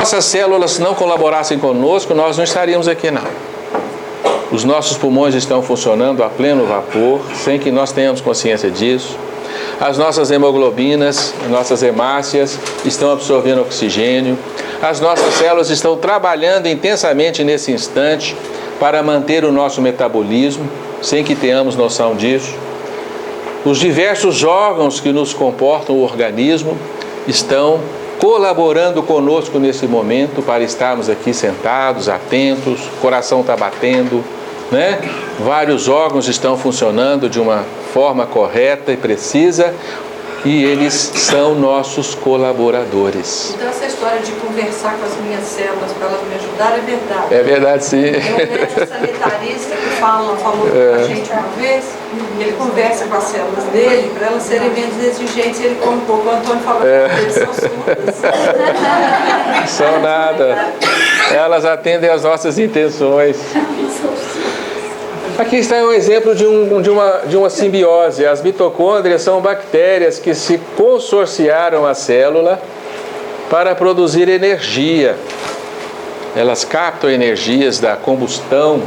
nossas células não colaborassem conosco, nós não estaríamos aqui, não. Os nossos pulmões estão funcionando a pleno vapor, sem que nós tenhamos consciência disso. As nossas hemoglobinas, nossas hemácias estão absorvendo oxigênio. As nossas células estão trabalhando intensamente nesse instante para manter o nosso metabolismo, sem que tenhamos noção disso. Os diversos órgãos que nos comportam o organismo estão colaborando conosco nesse momento para estarmos aqui sentados, atentos, o coração está batendo, né? Vários órgãos estão funcionando de uma forma correta e precisa e eles são nossos colaboradores. Então essa história de conversar com as minhas células para elas me ajudarem é verdade? É verdade, sim. Tem um médico sanitarista que falou com a gente uma vez, ele conversa com as células dele para elas serem menos exigentes, ele come um pouco, o Antônio falou que eles são surdas. São nada. Elas atendem às nossas intenções. Aqui está um exemplo de uma simbiose. As mitocôndrias são bactérias que se consorciaram à célula para produzir energia. Elas captam energias da combustão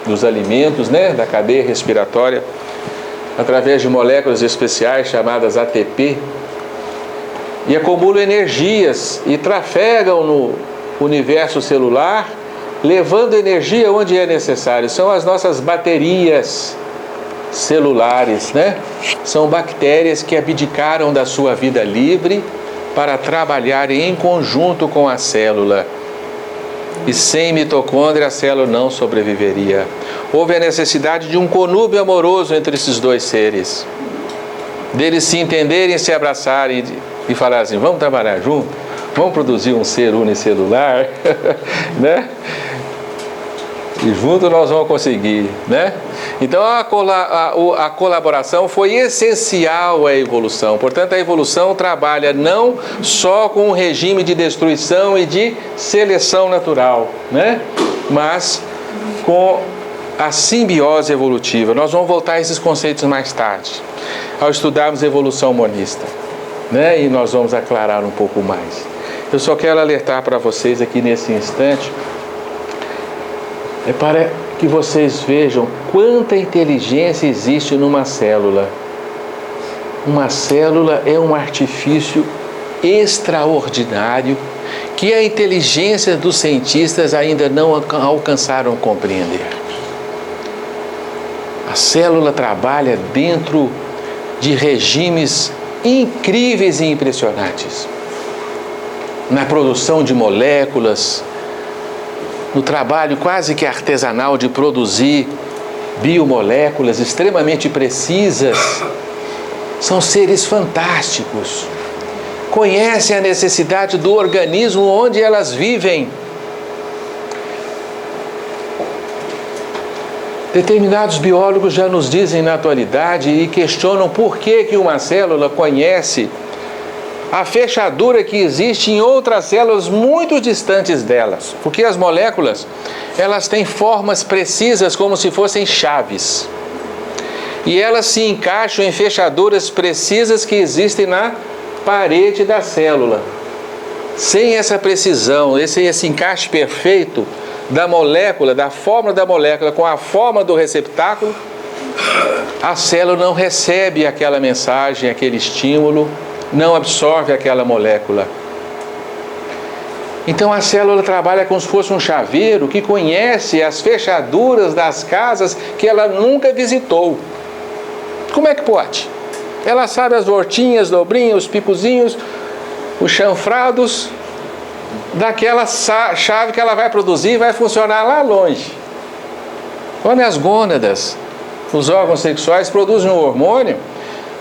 dos alimentos, né, da cadeia respiratória, através de moléculas especiais chamadas ATP, e acumulam energias e trafegam no universo celular, levando energia onde é necessário. São as nossas baterias celulares, né? São bactérias que abdicaram da sua vida livre para trabalhar em conjunto com a célula. E sem mitocôndria a célula não sobreviveria. Houve a necessidade de um conúbio amoroso entre esses dois seres, deles se entenderem, se abraçarem e falar assim: vamos trabalhar junto? Vamos produzir um ser unicelular, né? E junto nós vamos conseguir, né? Então a colaboração foi essencial à evolução. Portanto, a evolução trabalha não só com um regime de destruição e de seleção natural, né? Mas com a simbiose evolutiva. Nós vamos voltar a esses conceitos mais tarde, ao estudarmos evolução monista, né? E nós vamos aclarar um pouco mais. Eu só quero alertar para vocês aqui nesse instante, para que vocês vejam quanta inteligência existe numa célula. Uma célula é um artifício extraordinário que a inteligência dos cientistas ainda não alcançaram a compreender. A célula trabalha dentro de regimes incríveis e impressionantes. Na produção de moléculas, no trabalho quase que artesanal de produzir biomoléculas extremamente precisas. São seres fantásticos. Conhecem a necessidade do organismo onde elas vivem. Determinados biólogos já nos dizem na atualidade e questionam por que uma célula conhece a fechadura que existe em outras células muito distantes delas. Porque as moléculas, elas têm formas precisas como se fossem chaves. E elas se encaixam em fechaduras precisas que existem na parede da célula. Sem essa precisão, esse encaixe perfeito da molécula, da forma da molécula com a forma do receptáculo, a célula não recebe aquela mensagem, aquele estímulo, não absorve aquela molécula. Então a célula trabalha como se fosse um chaveiro que conhece as fechaduras das casas que ela nunca visitou. Como é que pode? Ela sabe as voltinhas, dobrinhas, os picozinhos, os chanfrados daquela chave que ela vai produzir e vai funcionar lá longe. Quando as gônadas, os órgãos sexuais, produzem um hormônio,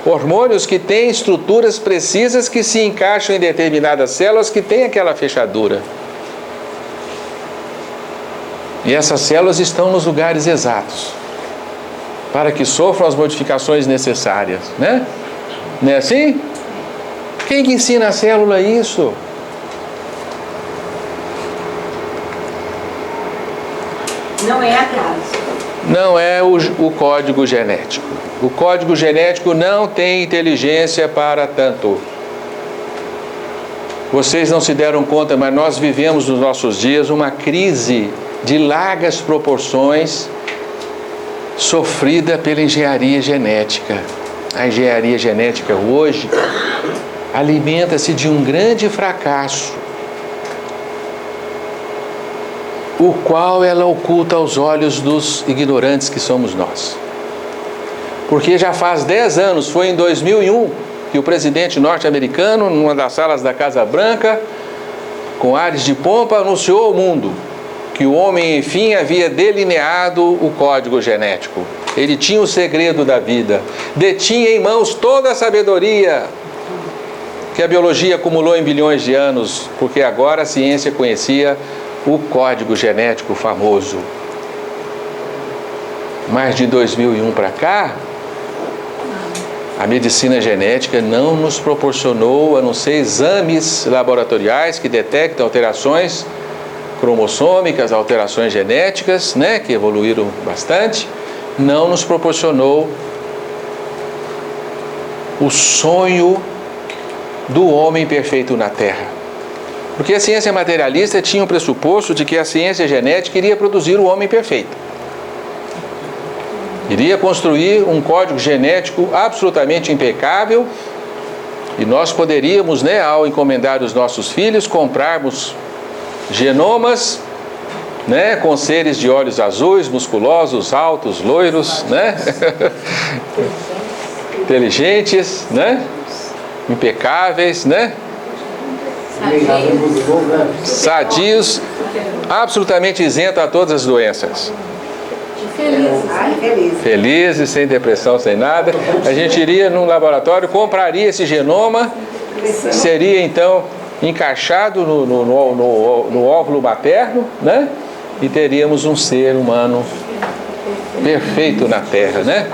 hormônios que têm estruturas precisas que se encaixam em determinadas células que têm aquela fechadura. E essas células estão nos lugares exatos para que sofram as modificações necessárias, né? Não é assim? Quem que ensina a célula isso? Não é acaso. Não é o código genético. O código genético não tem inteligência para tanto. Vocês não se deram conta, mas nós vivemos nos nossos dias uma crise de largas proporções sofrida pela engenharia genética. A engenharia genética hoje alimenta-se de um grande fracasso, o qual ela oculta aos olhos dos ignorantes que somos nós. Porque já faz 10 anos, foi em 2001, que o presidente norte-americano, numa das salas da Casa Branca, com ares de pompa, anunciou ao mundo que o homem, enfim, havia delineado o código genético. Ele tinha o segredo da vida, detinha em mãos toda a sabedoria que a biologia acumulou em bilhões de anos, porque agora a ciência conhecia o código genético famoso. Mas de 2001 para cá, a medicina genética não nos proporcionou, a não ser exames laboratoriais que detectam alterações cromossômicas, alterações genéticas, né, que evoluíram bastante, não nos proporcionou o sonho do homem perfeito na Terra. Porque a ciência materialista tinha o pressuposto de que a ciência genética iria produzir o homem perfeito. Iria construir um código genético absolutamente impecável e nós poderíamos, né, ao encomendar os nossos filhos, comprarmos genomas, né, com seres de olhos azuis, musculosos, altos, loiros, né? Inteligentes, né? Impecáveis, né? Sadios, absolutamente isento a todas as doenças. Felizes, sem depressão, sem nada. A gente iria num laboratório, compraria esse genoma, seria então encaixado no óvulo materno, né? E teríamos um ser humano perfeito na Terra, né?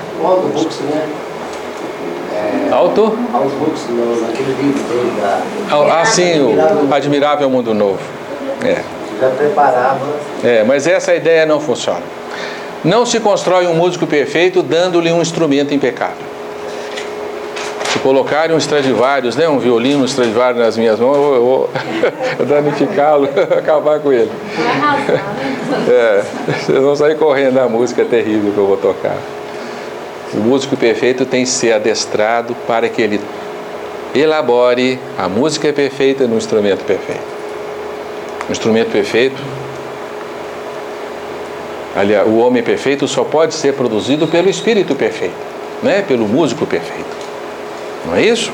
Alto? Naquele livro dele sim, o Admirável Mundo Novo. já preparava. Mas essa ideia não funciona. Não se constrói um músico perfeito dando-lhe um instrumento impecável. Se colocarem um Stradivarius, né, um violino, um Stradivarius nas minhas mãos, eu vou danificá-lo, acabar com ele. Vocês vão sair correndo da música terrível que eu vou tocar. O músico perfeito tem que ser adestrado para que ele elabore a música perfeita no instrumento perfeito. O instrumento perfeito, aliás, o homem perfeito só pode ser produzido pelo espírito perfeito, né? Pelo músico perfeito. Não é isso?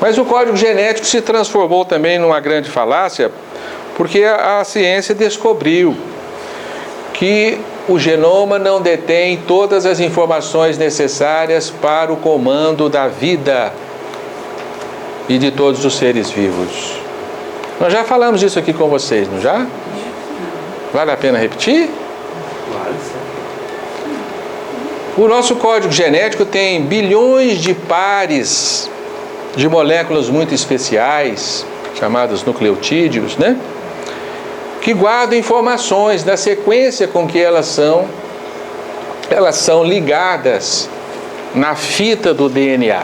Mas o código genético se transformou também numa grande falácia, porque a ciência descobriu que o genoma não detém todas as informações necessárias para o comando da vida e de todos os seres vivos. Nós já falamos disso aqui com vocês, não já? Vale a pena repetir? O nosso código genético tem bilhões de pares de moléculas muito especiais, chamadas nucleotídeos, né? Que guardam informações na sequência com que elas são ligadas na fita do DNA.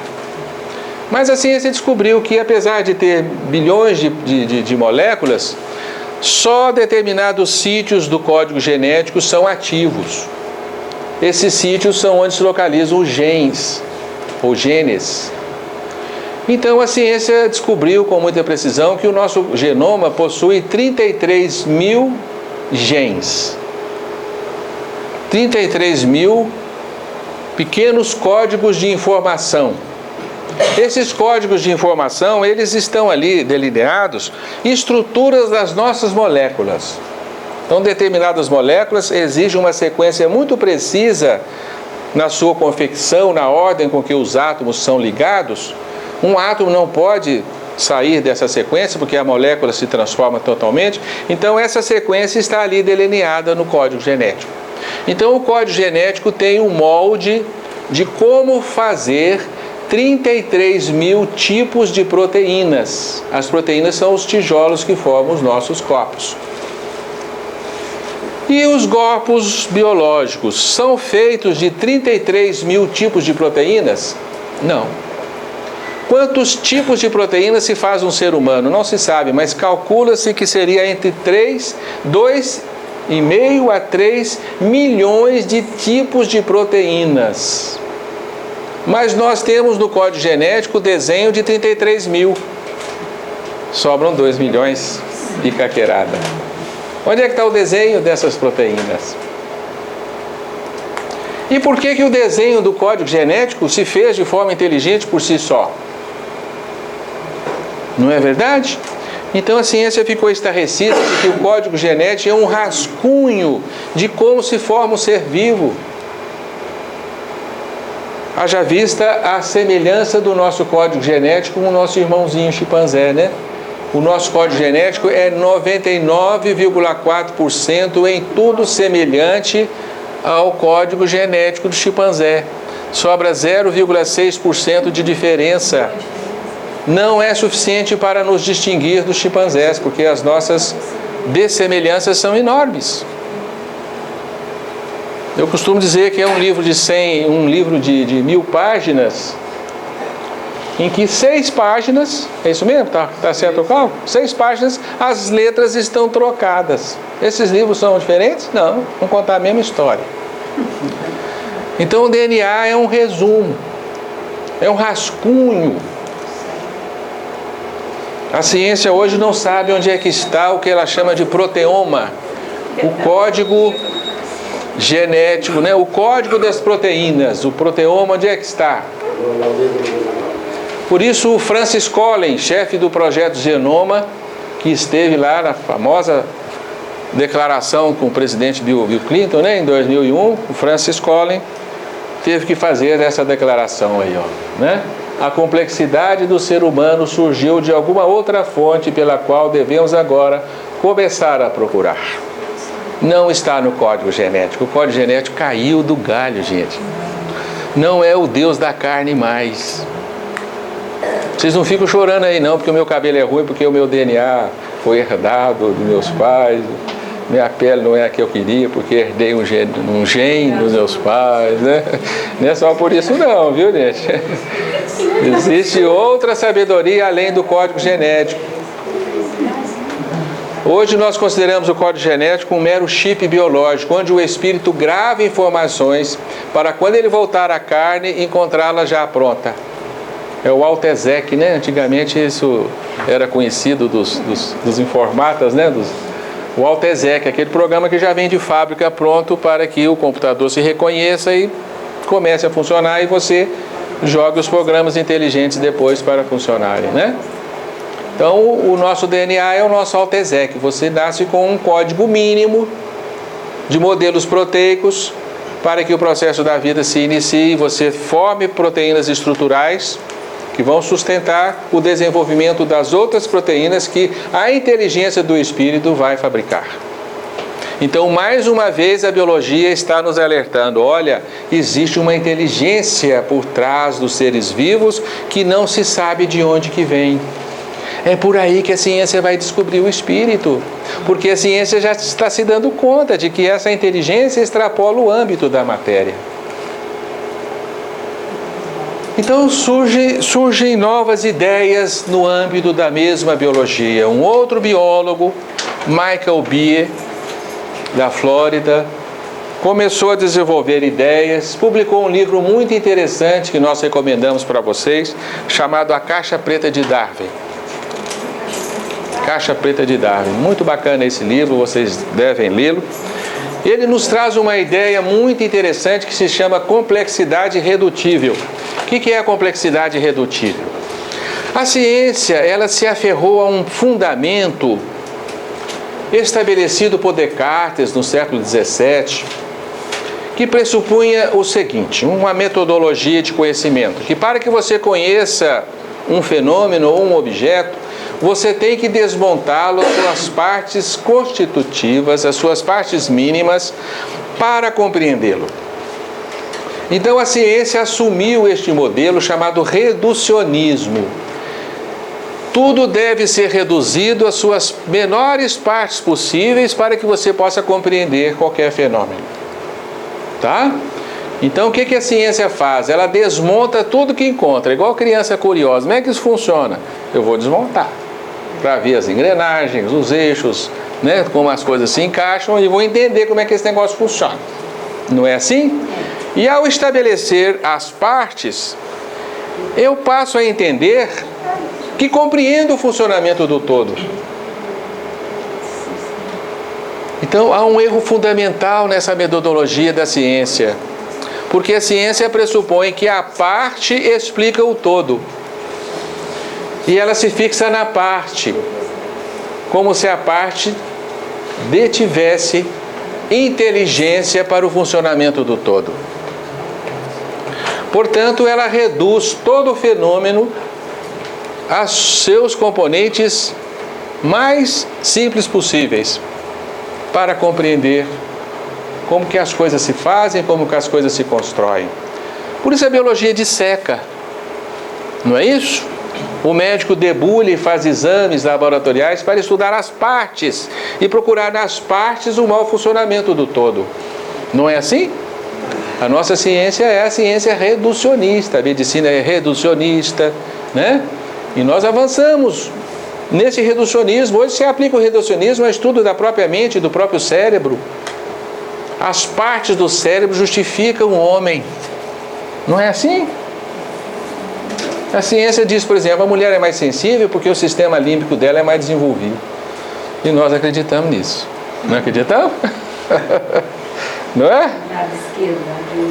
Mas a ciência descobriu que, apesar de ter bilhões de moléculas, só determinados sítios do código genético são ativos. Esses sítios são onde se localizam os genes, ou genes. Então a ciência descobriu com muita precisão que o nosso genoma possui 33 mil genes. 33 mil pequenos códigos de informação. Esses códigos de informação, eles estão ali delineados em estruturas das nossas moléculas. Então, determinadas moléculas exigem uma sequência muito precisa na sua confecção, na ordem com que os átomos são ligados. Um átomo não pode sair dessa sequência, porque a molécula se transforma totalmente. Então, essa sequência está ali delineada no código genético. Então, o código genético tem um molde de como fazer 33 mil tipos de proteínas. As proteínas são os tijolos que formam os nossos corpos. E os corpos biológicos são feitos de 33 mil tipos de proteínas? Não. Quantos tipos de proteína se faz um ser humano? Não se sabe, mas calcula-se que seria entre 2,5 a 3 milhões de tipos de proteínas. Mas nós temos no código genético o desenho de 33 mil. Sobram 2 milhões de caquerada. Onde é que está o desenho dessas proteínas? E por que o desenho do código genético se fez de forma inteligente por si só? Não é verdade? Então a ciência ficou estarrecida de que o código genético é um rascunho de como se forma um ser vivo. Haja vista a semelhança do nosso código genético com o nosso irmãozinho chimpanzé, né? O nosso código genético é 99,4% em tudo semelhante ao código genético do chimpanzé. Sobra 0,6% de diferença. Não é suficiente para nos distinguir dos chimpanzés, porque as nossas dessemelhanças são enormes. Eu costumo dizer que é um livro de 1.000 páginas, em que 6 páginas, é isso mesmo? Tá certo o cálculo? 6 páginas, as letras estão trocadas. Esses livros são diferentes? Não, vão contar a mesma história. Então o DNA é um resumo, é um rascunho. A ciência hoje não sabe onde é que está o que ela chama de proteoma, o código genético, né? O código das proteínas, o proteoma, onde é que está? Por isso o Francis Collins, chefe do projeto Genoma, que esteve lá na famosa declaração com o presidente Bill Clinton, né, em 2001, o Francis Collins teve que fazer essa declaração aí, ó, né? A complexidade do ser humano surgiu de alguma outra fonte pela qual devemos agora começar a procurar. Não está no código genético. O código genético caiu do galho, gente. Não é o Deus da carne mais. Vocês não ficam chorando aí não, porque o meu cabelo é ruim, porque o meu DNA foi herdado dos meus pais. Minha pele não é a que eu queria, porque herdei um gene dos meus pais, né? Não é só por isso não, viu, gente? Existe outra sabedoria além do código genético. Hoje nós consideramos o código genético um mero chip biológico, onde o espírito grava informações para quando ele voltar à carne, encontrá-la já pronta. É o Altezec, né? Antigamente isso era conhecido dos informatas, né? O Altezec, aquele programa que já vem de fábrica pronto para que o computador se reconheça e comece a funcionar e você joga os programas inteligentes depois para funcionarem, né? Então o nosso DNA é o nosso Altezec. Você nasce com um código mínimo de modelos proteicos para que o processo da vida se inicie e você forme proteínas estruturais que vão sustentar o desenvolvimento das outras proteínas que a inteligência do espírito vai fabricar. Então, mais uma vez, a biologia está nos alertando. Olha, existe uma inteligência por trás dos seres vivos que não se sabe de onde que vem. É por aí que a ciência vai descobrir o espírito, porque a ciência já está se dando conta de que essa inteligência extrapola o âmbito da matéria. Então surgem novas ideias no âmbito da mesma biologia. Um outro biólogo, Michael Behe, da Flórida, começou a desenvolver ideias, publicou um livro muito interessante que nós recomendamos para vocês, chamado A Caixa Preta de Darwin. Caixa Preta de Darwin. Muito bacana esse livro, vocês devem lê-lo. Ele nos traz uma ideia muito interessante que se chama complexidade redutível. O que é a complexidade redutível? A ciência, ela se aferrou a um fundamento estabelecido por Descartes no século XVII, que pressupunha o seguinte, uma metodologia de conhecimento, que para que você conheça um fenômeno ou um objeto, você tem que desmontá-lo as suas partes constitutivas, as suas partes mínimas, para compreendê-lo. Então a ciência assumiu este modelo chamado reducionismo. Tudo deve ser reduzido às suas menores partes possíveis para que você possa compreender qualquer fenômeno. Tá? Então, o que a ciência faz? Ela desmonta tudo que encontra, igual criança curiosa. Como é que isso funciona? Eu vou desmontar, para ver as engrenagens, os eixos, né, como as coisas se encaixam, e vou entender como é que esse negócio funciona. Não é assim? E ao estabelecer as partes, eu passo a entender que compreendo o funcionamento do todo. Então, há um erro fundamental nessa metodologia da ciência, porque a ciência pressupõe que a parte explica o todo, e ela se fixa na parte, como se a parte detivesse inteligência para o funcionamento do todo. Portanto, ela reduz todo o fenômeno a seus componentes mais simples possíveis, para compreender como que as coisas se fazem, como que as coisas se constroem. Por isso a biologia disseca, não é isso? O médico debulha e faz exames laboratoriais para estudar as partes e procurar nas partes o mau funcionamento do todo. Não é assim? A nossa ciência é a ciência reducionista, a medicina é reducionista, né? E nós avançamos nesse reducionismo. Hoje se aplica o reducionismo ao estudo da própria mente, do próprio cérebro. As partes do cérebro justificam o homem. Não é assim? A ciência diz, por exemplo, a mulher é mais sensível porque o sistema límbico dela é mais desenvolvido. E nós acreditamos nisso. Não acreditamos? Não é?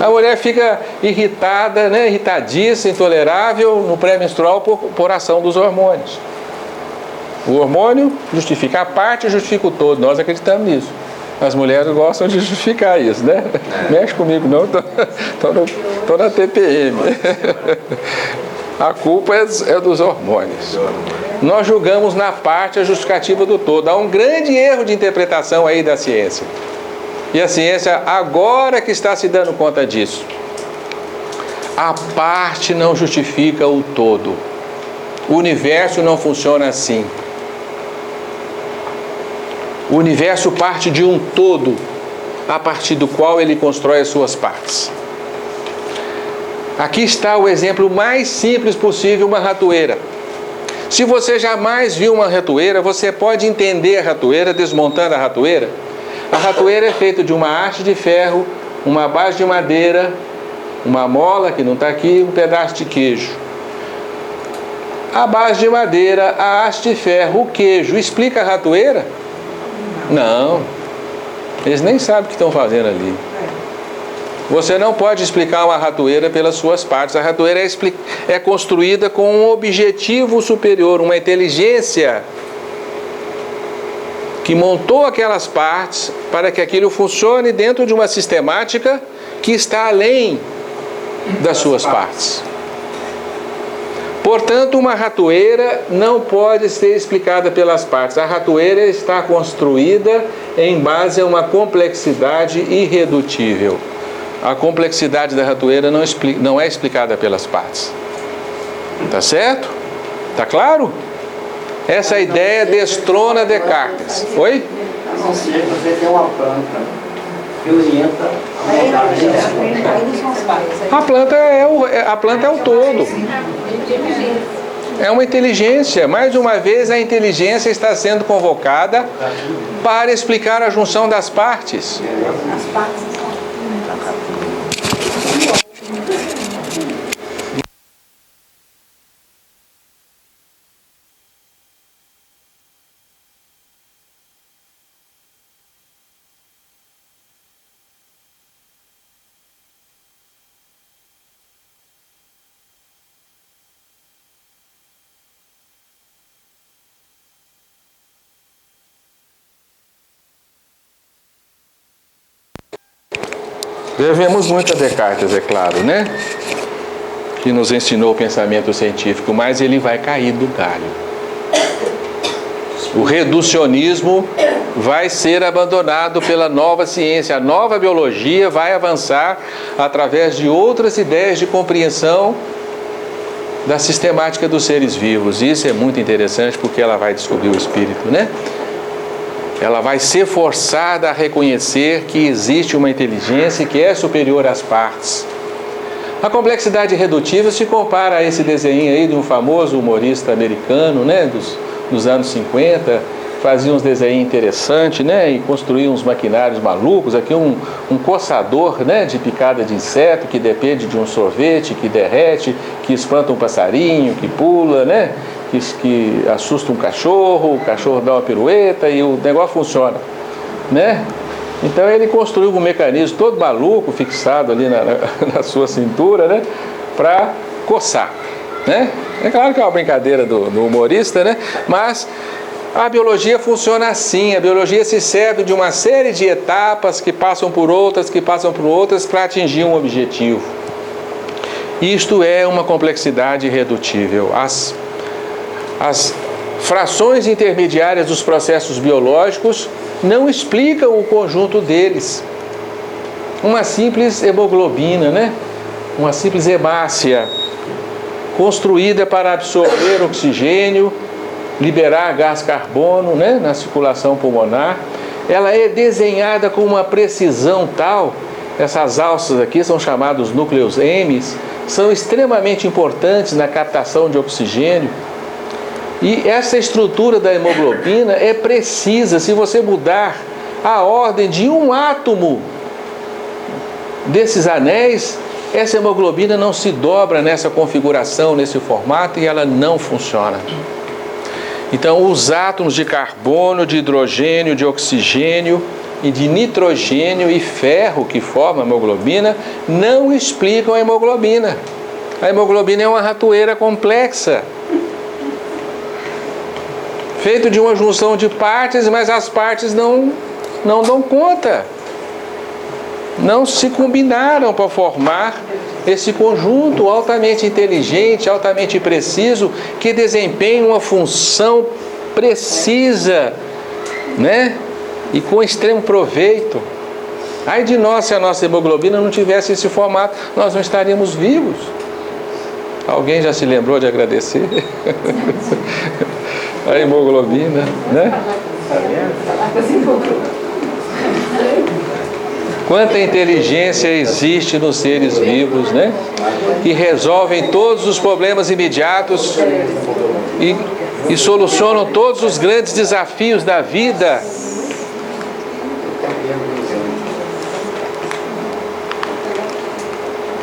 A mulher fica irritada, né? Irritadiça, intolerável no pré-menstrual por ação dos hormônios. O hormônio justifica a parte e justifica o todo. Nós acreditamos nisso. As mulheres gostam de justificar isso, né? Mexe comigo não, tô na TPM. A culpa é dos hormônios. Nós julgamos na parte a justificativa do todo. Há um grande erro de interpretação aí da ciência. E a ciência agora que está se dando conta disso. A parte não justifica o todo. O universo não funciona assim. O universo parte de um todo, a partir do qual ele constrói as suas partes. Aqui está o exemplo mais simples possível, uma ratoeira. Se você jamais viu uma ratoeira, você pode entender a ratoeira desmontando a ratoeira. A ratoeira é feita de uma haste de ferro, uma base de madeira, uma mola, que não está aqui, um pedaço de queijo. A base de madeira, a haste de ferro, o queijo, explica a ratoeira? Não. Eles nem sabem o que estão fazendo ali. Você não pode explicar uma ratoeira pelas suas partes. A ratoeira é construída com um objetivo superior, uma inteligência que montou aquelas partes para que aquilo funcione dentro de uma sistemática que está além das suas partes. Portanto, uma ratoeira não pode ser explicada pelas partes. A ratoeira está construída em base a uma complexidade irredutível. A complexidade da ratoeira não é explicada pelas partes. Tá certo? Tá claro? Essa ideia destrona Descartes. Oi? A não ser que você tenha uma planta que orienta A planta é o todo. É uma inteligência. Mais uma vez, a inteligência está sendo convocada para explicar a junção das partes. Devemos muito a Descartes, é claro, né? Que nos ensinou o pensamento científico, mas ele vai cair do galho. O reducionismo vai ser abandonado pela nova ciência. A nova biologia vai avançar através de outras ideias de compreensão da sistemática dos seres vivos. Isso é muito interessante porque ela vai descobrir o espírito, né? ela vai ser forçada a reconhecer que existe uma inteligência que é superior às partes. A complexidade redutível se compara a esse desenho aí de um famoso humorista americano, né, dos anos 50, fazia uns desenhos interessantes, né, e construía uns maquinários malucos. Aqui um coçador, né, de picada de inseto que depende de um sorvete, que derrete, que espanta um passarinho, que pula, né, que assusta um cachorro, o cachorro dá uma pirueta e o negócio funciona, né? Então ele construiu um mecanismo todo maluco, fixado ali na sua cintura, né, para coçar, né? É claro que é uma brincadeira do humorista, né? Mas a biologia funciona assim. A biologia se serve de uma série de etapas que passam por outras, para atingir um objetivo. Isto é uma complexidade irredutível. As frações intermediárias dos processos biológicos não explicam o conjunto deles. Uma simples hemoglobina, né? Uma simples hemácia, construída para absorver oxigênio, liberar gás carbono, né, na circulação pulmonar, ela é desenhada com uma precisão tal. Essas alças aqui são chamados núcleos M, são extremamente importantes na captação de oxigênio. E essa estrutura da hemoglobina é precisa. Se você mudar a ordem de um átomo desses anéis, essa hemoglobina não se dobra nessa configuração, nesse formato, e ela não funciona. Então, os átomos de carbono, de hidrogênio, de oxigênio e de nitrogênio e ferro que formam a hemoglobina não explicam a hemoglobina. A hemoglobina é uma ratoeira complexa, feito de uma junção de partes, mas as partes não dão conta. Não se combinaram para formar esse conjunto altamente inteligente, altamente preciso, que desempenha uma função precisa, né? E com extremo proveito. Ai de nós, se a nossa hemoglobina não tivesse esse formato, nós não estaríamos vivos. Alguém já se lembrou de agradecer? A hemoglobina, né? Quanta inteligência existe nos seres vivos, né? Que resolvem todos os problemas imediatos e solucionam todos os grandes desafios da vida.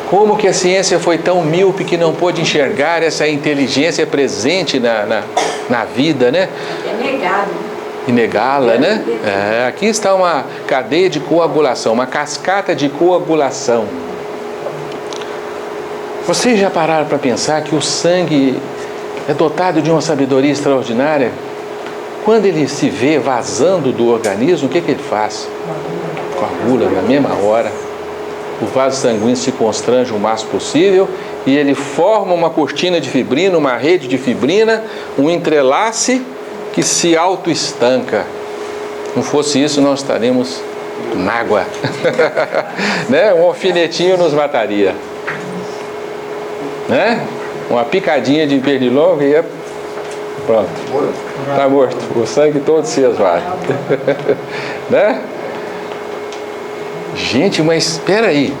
Como que a ciência foi tão míope que não pôde enxergar essa inteligência presente na vida, né? É negado. E negá-la, né? Aqui está uma cadeia de coagulação, uma cascata de coagulação. Vocês já pararam para pensar que o sangue é dotado de uma sabedoria extraordinária? Quando ele se vê vazando do organismo, o que ele faz? Coagula na mesma hora. O vaso sanguíneo se constrange o máximo possível e ele forma uma cortina de fibrina, uma rede de fibrina, um entrelace que se autoestanca. Não fosse isso, nós estaremos na água. Né? Um alfinetinho nos mataria. Né? Uma picadinha de pernilongo e é pronto. Está morto. O sangue todo se esvai. Né? Gente, mas espera aí.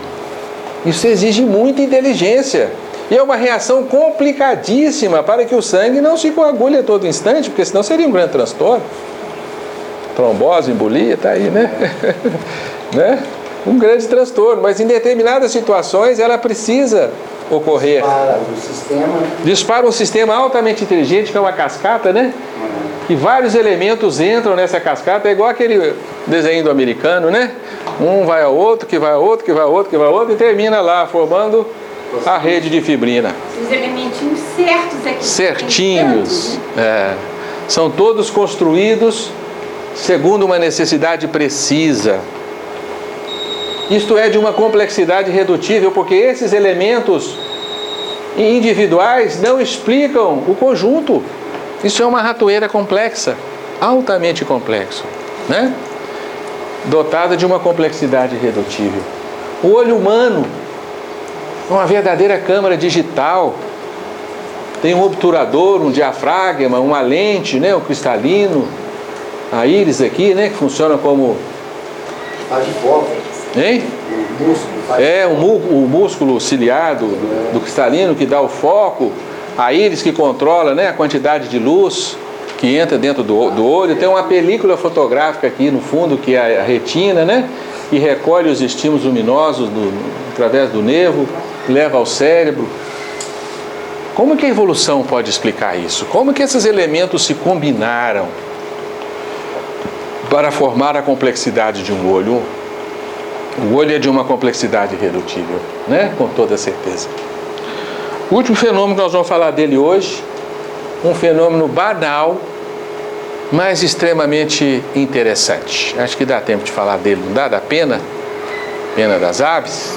Isso exige muita inteligência. E é uma reação complicadíssima para que o sangue não se coagule a todo instante, porque senão seria um grande transtorno. Trombose, embolia, está aí, né? Né? Um grande transtorno, mas em determinadas situações ela precisa ocorrer. Dispara um sistema altamente inteligente, que é uma cascata, né? E vários elementos entram nessa cascata, é igual aquele desenho do americano, né? Um vai ao outro, que vai ao outro, que vai ao outro, que vai ao outro, e termina lá, formando a rede de fibrina. Os elementinhos certos aqui. Certinhos. São todos construídos segundo uma necessidade precisa. Isto é de uma complexidade irredutível, porque esses elementos individuais não explicam o conjunto. Isso é uma ratoeira complexa, altamente complexo, né? Dotada de uma complexidade irredutível. O olho humano é uma verdadeira câmara digital. Tem um obturador, um diafragma, uma lente, né, um cristalino. A íris aqui, né? Que funciona como... Faz de foco. Hein? O músculo faz O músculo ciliar do cristalino que dá o foco. A íris que controla, né, a quantidade de luz que entra dentro do olho. Tem uma película fotográfica aqui no fundo, que é a retina, né? Que recolhe os estímulos luminosos através do nervo, leva ao cérebro. Como que a evolução pode explicar isso? Como que esses elementos se combinaram para formar a complexidade de um olho? O olho é de uma complexidade irredutível, né? Com toda certeza. O último fenômeno que nós vamos falar dele hoje, um fenômeno banal, mas extremamente interessante. Acho que dá tempo de falar dele, não dá? Da pena das aves.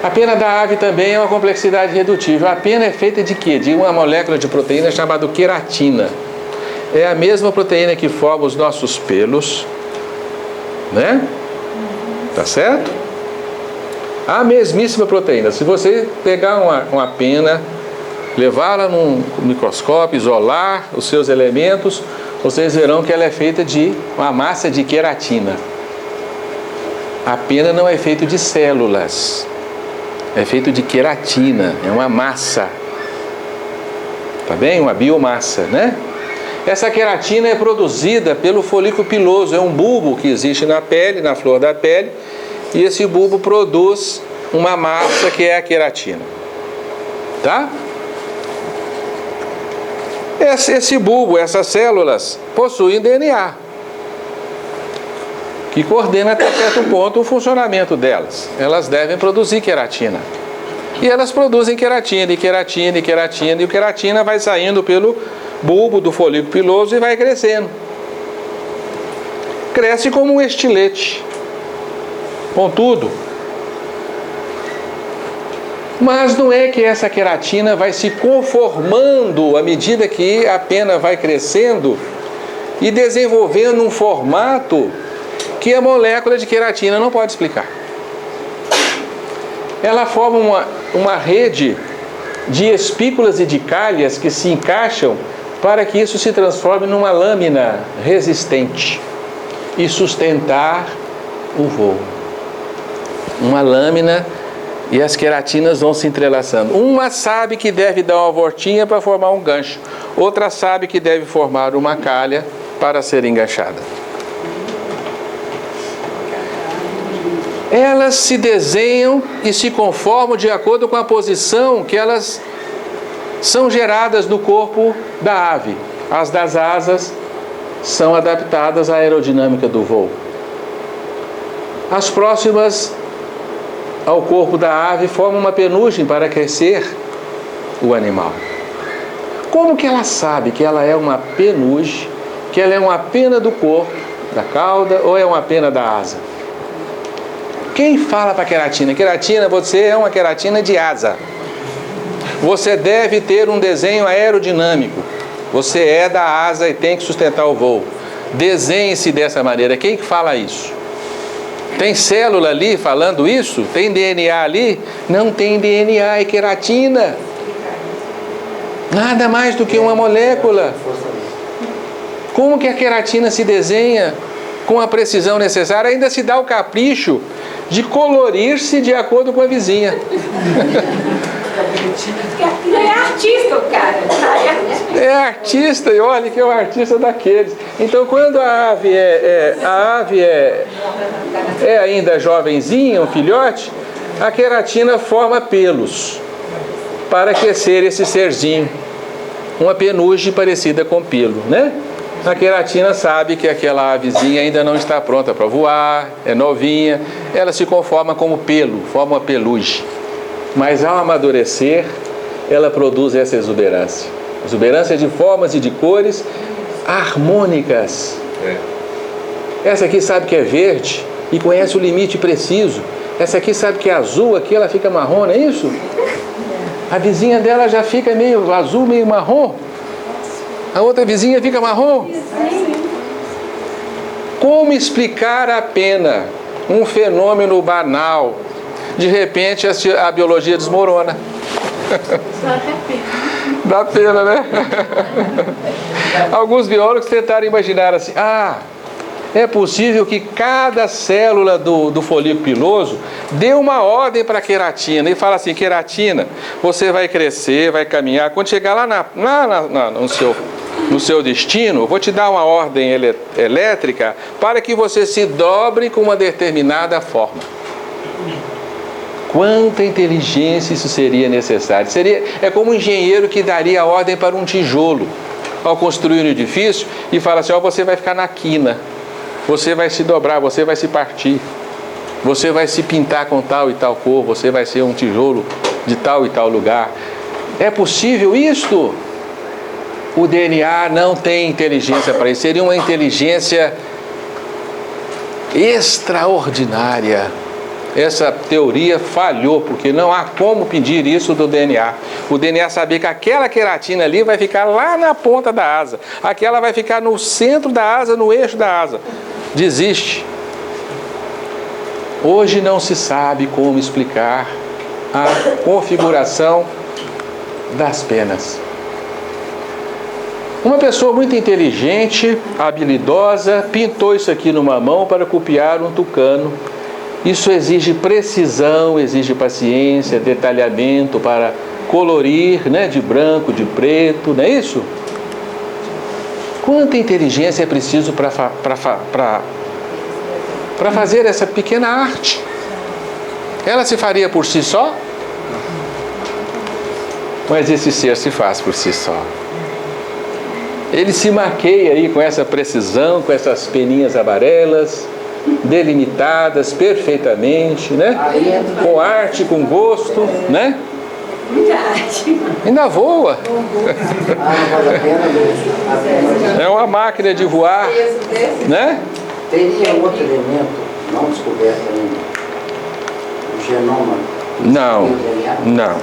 A pena da ave também é uma complexidade irredutível. A pena é feita de quê? De uma molécula de proteína chamada queratina. É a mesma proteína que forma os nossos pelos, né? Tá certo? A mesmíssima proteína. Se você pegar uma pena, levá-la num microscópio, isolar os seus elementos, vocês verão que ela é feita de uma massa de queratina. A pena não é feita de células, é feito de queratina, é uma massa, tá bem? Uma biomassa, né? Essa queratina é produzida pelo folículo piloso, é um bulbo que existe na pele, na flor da pele, e esse bulbo produz uma massa que é a queratina, tá? Esse bulbo, essas células, possuem DNA, que coordena até certo ponto o funcionamento delas. Elas devem produzir queratina. E elas produzem queratina, e queratina, e queratina, e o queratina vai saindo pelo bulbo do folículo piloso e vai crescendo. Cresce como um estilete. Contudo, mas não é que essa queratina vai se conformando à medida que a pena vai crescendo e desenvolvendo um formato que a molécula de queratina não pode explicar. Ela forma uma rede de espículas e de calhas que se encaixam para que isso se transforme numa lâmina resistente e sustentar o voo. Uma lâmina, e as queratinas vão se entrelaçando. Uma sabe que deve dar uma voltinha para formar um gancho. Outra sabe que deve formar uma calha para ser enganchada. Elas se desenham e se conformam de acordo com a posição que elas são geradas no corpo da ave. As das asas são adaptadas à aerodinâmica do voo. As próximas ao corpo da ave formam uma penugem para crescer o animal. Como que ela sabe que ela é uma penugem, que ela é uma pena do corpo, da cauda, ou é uma pena da asa? Quem fala para a queratina? Queratina, você é uma queratina de asa. Você deve ter um desenho aerodinâmico. Você é da asa e tem que sustentar o voo. Desenhe-se dessa maneira. Quem que fala isso? Tem célula ali falando isso? Tem DNA ali? Não tem DNA, é queratina. Nada mais do que uma molécula. Como que a queratina se desenha com a precisão necessária? Ainda se dá o capricho de colorir-se de acordo com a vizinha. É artista o cara. É artista, e olha que é um artista daqueles. Então, quando a ave é ainda jovenzinha, um filhote, a queratina forma pelos para aquecer esse serzinho. Uma penugem parecida com pelo, né? A queratina sabe que aquela avezinha ainda não está pronta para voar, é novinha, ela se conforma como pelo, forma uma pelugem. Mas ao amadurecer, ela produz essa exuberância. Exuberância de formas e de cores harmônicas. Essa aqui sabe que é verde e conhece o limite preciso. Essa aqui sabe que é azul, aqui ela fica marrom, não é isso? A vizinha dela já fica meio azul, meio marrom. A outra vizinha fica marrom. Como explicar a pena? Um fenômeno banal. De repente a biologia desmorona. Dá pena, né? Alguns biólogos tentaram imaginar assim, é possível que cada célula do folículo piloso dê uma ordem para a queratina e fala assim, queratina, você vai crescer, vai caminhar, quando chegar lá no seu destino, eu vou te dar uma ordem elétrica para que você se dobre com uma determinada forma. Quanta inteligência isso seria necessário? É como um engenheiro que daria a ordem para um tijolo ao construir um edifício e fala assim, você vai ficar na quina, você vai se dobrar, você vai se partir, você vai se pintar com tal e tal cor, você vai ser um tijolo de tal e tal lugar. É possível isto? O DNA não tem inteligência para isso, seria uma inteligência extraordinária. Essa teoria falhou, porque não há como pedir isso do DNA. O DNA sabia que aquela queratina ali vai ficar lá na ponta da asa, aquela vai ficar no centro da asa, no eixo da asa. Desiste. Hoje não se sabe como explicar a configuração das penas. Uma pessoa muito inteligente, habilidosa, pintou isso aqui numa mão para copiar um tucano. Isso exige precisão, exige paciência, detalhamento para colorir, né, de branco, de preto, não é isso? Quanta inteligência é preciso para fazer essa pequena arte? Ela se faria por si só? Mas esse ser se faz por si só. Ele se maqueia aí com essa precisão, com essas peninhas amarelas, delimitadas perfeitamente, né? Com arte, com gosto, né? Muita arte. Ainda voa. É uma máquina de voar, né? Teria outro elemento não descoberto ainda? O genoma? Não.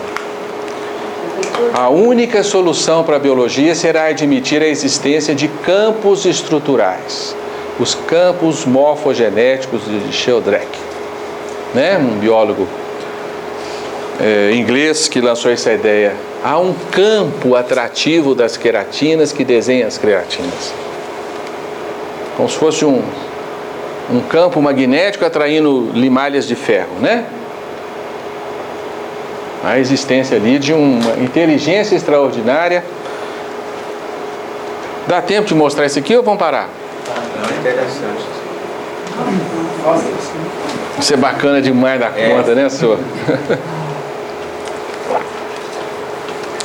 A única solução para a biologia será admitir a existência de campos estruturais. Os campos morfogenéticos de Sheldrake, né? Um biólogo inglês que lançou essa ideia. Há um campo atrativo das queratinas que desenha as creatinas. Como se fosse um campo magnético atraindo limalhas de ferro, né? A existência ali de uma inteligência extraordinária. Dá tempo de mostrar isso aqui ou vamos parar? Não, é interessante. Isso é bacana demais da conta, né, senhor?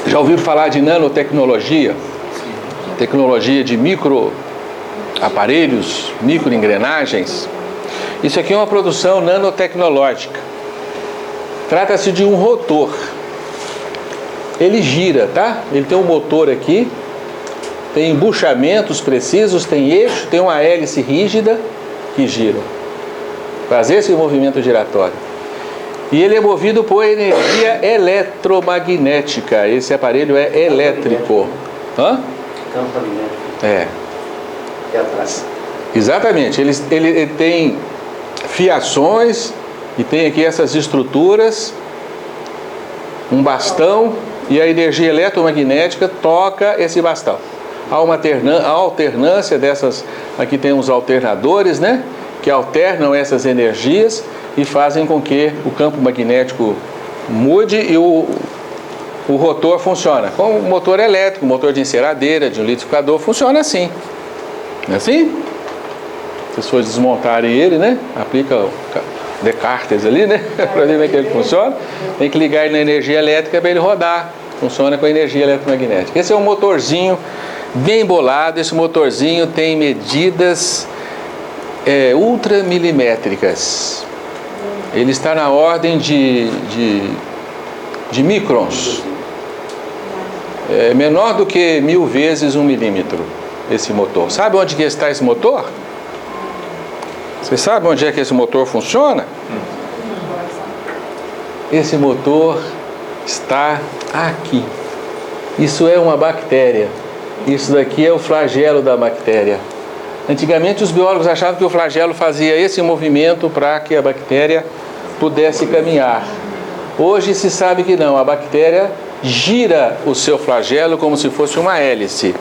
Já ouviram falar de nanotecnologia? Tecnologia de microaparelhos, microengrenagens? Isso aqui é uma produção nanotecnológica. Trata-se de um rotor. Ele gira, tá? Ele tem um motor aqui, tem embuchamentos precisos, tem eixo, tem uma hélice rígida que gira. Fazer esse movimento giratório. E ele é movido por energia eletromagnética. Esse aparelho é elétrico. Hã? Campo magnético. É. Aqui atrás. Exatamente. Ele tem fiações e tem aqui essas estruturas, um bastão, e a energia eletromagnética toca esse bastão. Há uma alternância dessas, aqui tem os alternadores, né? Que alternam essas energias e fazem com que o campo magnético mude e o rotor funciona. Com o motor elétrico, motor de enceradeira, de um liquidificador, funciona assim. Não é assim? Se as pessoas desmontarem ele, né? Aplica o Descartes ali, né? Para ver como é que ele funciona. Tem que ligar ele na energia elétrica para ele rodar. Funciona com a energia eletromagnética. Esse é um motorzinho bem bolado. Esse motorzinho tem medidas ultramilimétricas. Ele está na ordem de microns. É menor do que 1000 vezes 1 milímetro esse motor. Sabe onde que está esse motor? Você sabe onde é que esse motor funciona? Esse motor está aqui. Isso é uma bactéria. Isso daqui é o flagelo da bactéria. Antigamente os biólogos achavam que o flagelo fazia esse movimento para que a bactéria pudesse caminhar. Hoje se sabe que não. A bactéria gira o seu flagelo como se fosse uma hélice,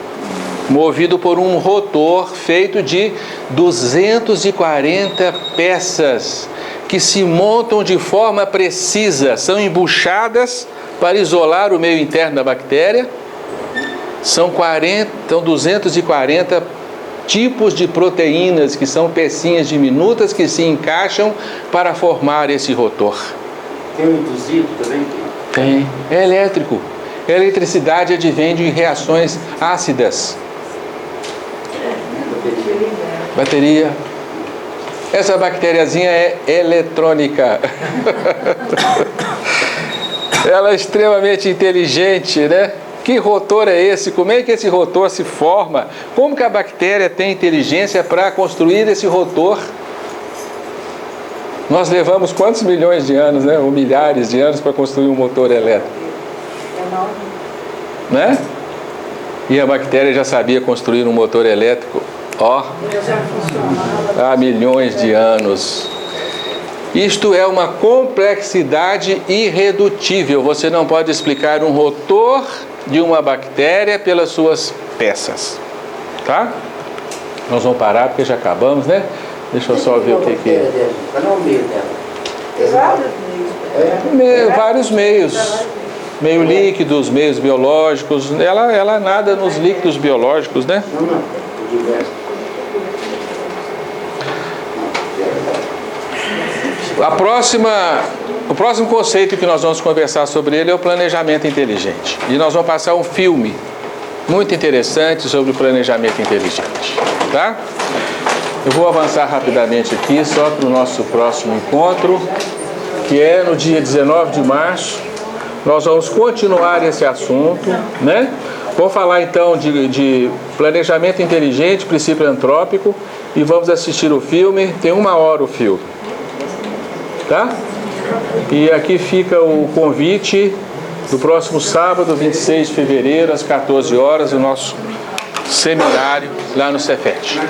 movido por um rotor feito de 240 peças que se montam de forma precisa, são embuchadas para isolar o meio interno da bactéria. São 240 tipos de proteínas, que são pecinhas diminutas que se encaixam para formar esse rotor. Tem um induzido também? Tem. É elétrico. A eletricidade advém de reações ácidas. Bateria. Essa bactériazinha é eletrônica. Ela é extremamente inteligente, né? Que rotor é esse? Como é que esse rotor se forma? Como que a bactéria tem inteligência para construir esse rotor? Nós levamos quantos milhões de anos, né? Ou milhares de anos para construir um motor elétrico? Né? E a bactéria já sabia construir um motor elétrico, ó, há milhões de anos. Isto é uma complexidade irredutível. Você não pode explicar um rotor de uma bactéria pelas suas peças, tá? Nós vamos parar porque já acabamos, né? Deixa eu só ver o que é. Qual é o meio dela? Vários meios. Meio líquidos, meios biológicos. Ela nada nos líquidos biológicos, né? Não, diverso. O próximo conceito que nós vamos conversar sobre ele é o planejamento inteligente. E nós vamos passar um filme muito interessante sobre o planejamento inteligente, tá? Eu vou avançar rapidamente aqui só para o nosso próximo encontro, que é no dia 19 de março. Nós vamos continuar esse assunto, né? Vamos falar então de planejamento inteligente, princípio antrópico, e vamos assistir o filme. Tem 1 hora o filme. Tá? E aqui fica o convite do próximo sábado, 26 de fevereiro, às 14 horas, o nosso seminário lá no Cefet.